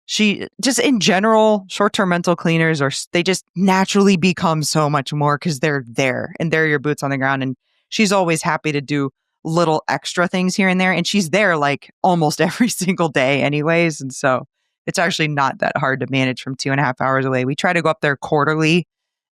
she just in general, short-term rental cleaners they just naturally become so much more because they're there and they're your boots on the ground. And she's always happy to do little extra things here and there. And she's there like almost every single day anyways. And so it's actually not that hard to manage from 2.5 hours away. We try to go up there quarterly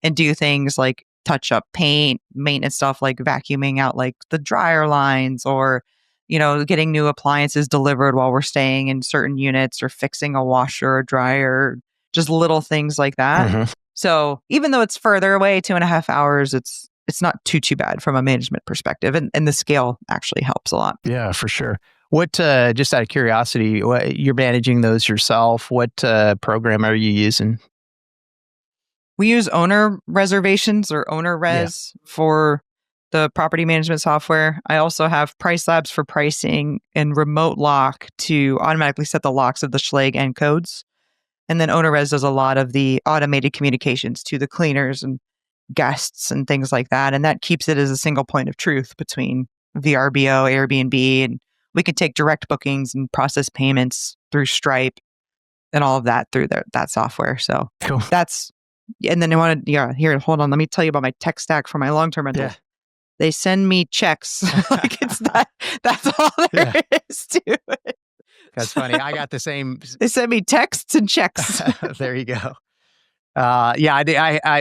and do things like touch up paint, maintenance stuff like vacuuming out like the dryer lines or, getting new appliances delivered while we're staying in certain units or fixing a washer or dryer, just little things like that. Mm-hmm. So even though it's further away, 2.5 hours, it's not too bad from a management perspective. And the scale actually helps a lot. Yeah, for sure. What, just out of curiosity, you're managing those yourself. What program are you using? We use owner reservations or owner res for the property management software. I also have Price Labs for pricing and Remote Lock to automatically set the locks of the Schlage and codes. And then owner res does a lot of the automated communications to the cleaners and guests and things like that. And that keeps it as a single point of truth between VRBO, Airbnb, and we can take direct bookings and process payments through Stripe and all of that through that software. So cool. And then here, hold on. Let me tell you about my tech stack for my long-term rental. Yeah. They send me checks. Like it's that's all there is to it. That's funny. I got the same. They send me texts and checks. There you go.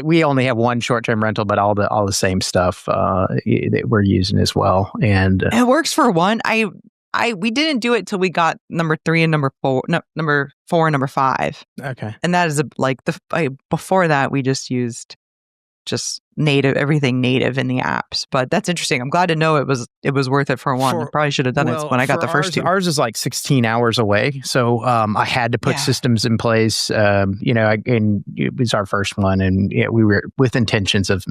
We only have one short-term rental, but all the same stuff that we're using as well. And it works for one. We didn't do it till we got number 3 and number 4. No, number 4 and number 5. Okay. And that is before that we just used everything native in the apps. But that's interesting. I'm glad to know it was worth it for one. I probably should have done it when I got the first 2. Ours is like 16 hours away. So I had to put systems in place, and it was our first one. And we were with intentions of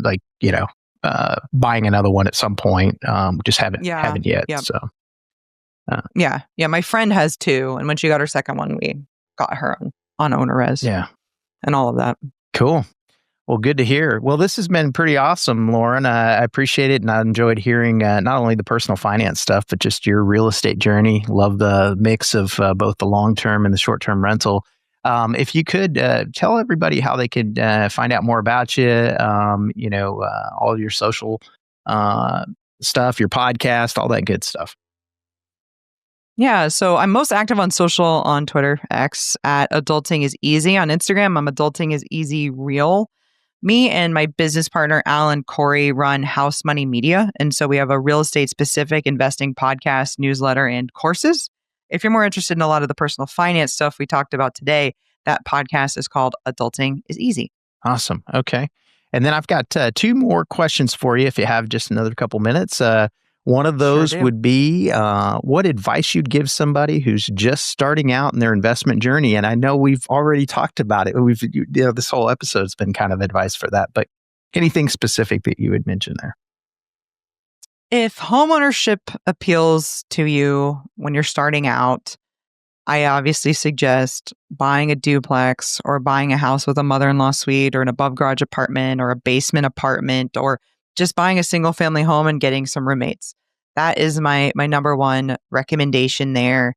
buying another one at some point. Just haven't yet. Yep. So. Yeah. My friend has 2. And when she got her second one, we got her on owner res. Yeah. And all of that. Cool. Well, good to hear. Well, this has been pretty awesome, Lauren. I appreciate it. And I enjoyed hearing not only the personal finance stuff, but just your real estate journey. Love the mix of both the long-term and the short-term rental. If you could tell everybody how they could find out more about you, all of your social stuff, your podcast, all that good stuff. Yeah, so I'm most active on social on Twitter, X, at Adulting is Easy. On Instagram, I'm Adulting is Easy Real. Me and my business partner, Alan Corey, run House Money Media. And so we have a real estate specific investing podcast, newsletter, and courses. if you're more interested in a lot of the personal finance stuff we talked about today, that podcast is called Adulting is Easy. Awesome. Okay. And then I've got 2 more questions for you if you have just another couple minutes. One of those would be what advice you'd give somebody who's just starting out in their investment journey. And I know we've already talked about it. This whole episode's been kind of advice for that, but anything specific that you would mention there? If homeownership appeals to you when you're starting out, I obviously suggest buying a duplex or buying a house with a mother-in-law suite or an above garage apartment or a basement apartment, or just buying a single family home and getting some roommates. That is my number one recommendation there.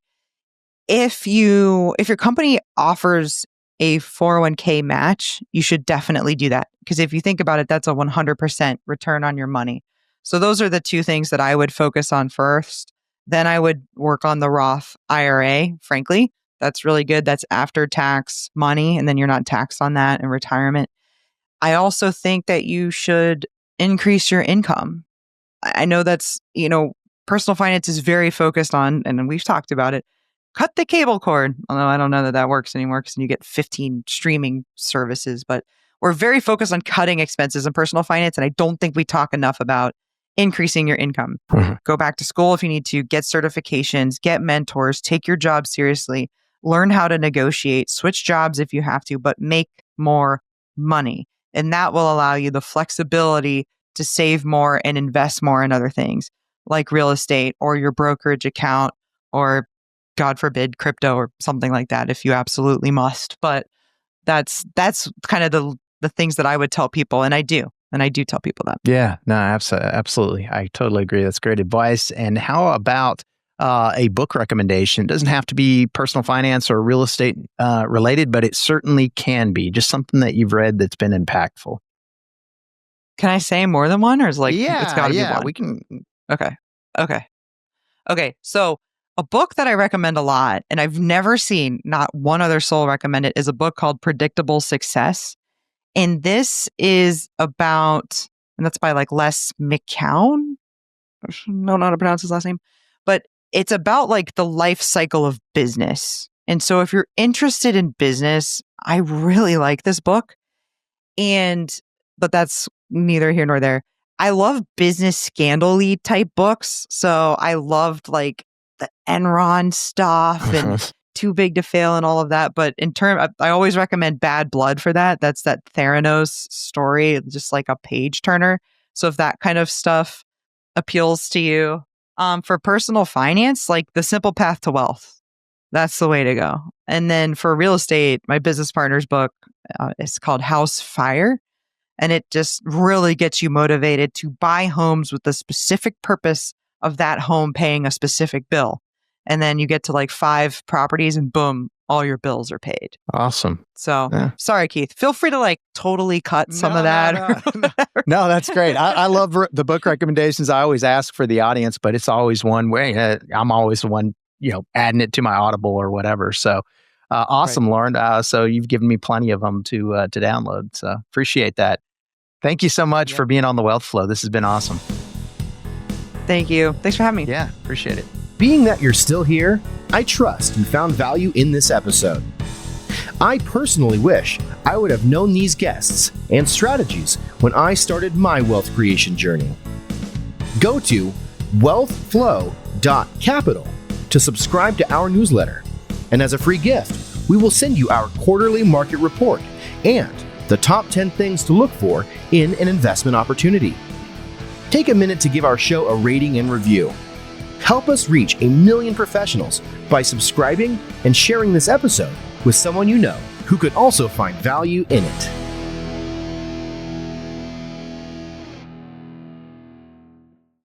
If your company offers a 401k match, you should definitely do that. Because if you think about it, that's a 100% return on your money. So those are the 2 things that I would focus on first. Then I would work on the Roth IRA, frankly. That's really good. That's after tax money, and then you're not taxed on that in retirement. I also think that you should increase your income. I know that's, personal finance is very focused on, and we've talked about it, cut the cable cord. Although I don't know that works anymore because you get 15 streaming services, but we're very focused on cutting expenses in personal finance. And I don't think we talk enough about increasing your income. Mm-hmm. Go back to school if you need to, get certifications, get mentors, take your job seriously, learn how to negotiate, switch jobs if you have to, but make more money. And that will allow you the flexibility to save more and invest more in other things like real estate or your brokerage account or, God forbid, crypto or something like that if you absolutely must. But that's kind of the things that I would tell people. And I do tell people that. Yeah, no, absolutely. I totally agree. That's great advice. And how about a book recommendation? It doesn't have to be personal finance or real estate related, but it certainly can be. Just something that you've read that's been impactful. Can I say more than one, or is it's got to be one? We can. Okay. So a book that I recommend a lot, and I've never seen not one other soul recommend it, is a book called Predictable Success. And this is about, and that's by Les McKeown. I don't know how to pronounce his last name, but it's about the life cycle of business. And so if you're interested in business, I really like this book. But that's neither here nor there. I love business scandal-y type books. So I loved the Enron stuff and Too Big to Fail and all of that. But I always recommend Bad Blood for that. That's that Theranos story, just like a page turner. So if that kind of stuff appeals to you, for personal finance, The Simple Path to Wealth, that's the way to go. And then for real estate, my business partner's book is called House Fire. And it just really gets you motivated to buy homes with the specific purpose of that home paying a specific bill. And then you get to 5 properties and boom, all your bills are paid. Awesome. So Sorry, Keith. Feel free to totally cut some of that. No, that's great. I love the book recommendations. I always ask for the audience, but it's always one way. I'm always the one, adding it to my Audible or whatever. So awesome, right. Lauren. So you've given me plenty of them to download. So appreciate that. Thank you so much for being on the Wealth Flow. This has been awesome. Thank you. Thanks for having me. Yeah, appreciate it. Being that you're still here, I trust you found value in this episode. I personally wish I would have known these guests and strategies when I started my wealth creation journey. Go to wealthflow.capital to subscribe to our newsletter. And as a free gift, we will send you our quarterly market report and the top 10 things to look for in an investment opportunity. Take a minute to give our show a rating and review. Help us reach 1 million professionals by subscribing and sharing this episode with someone you know who could also find value in it.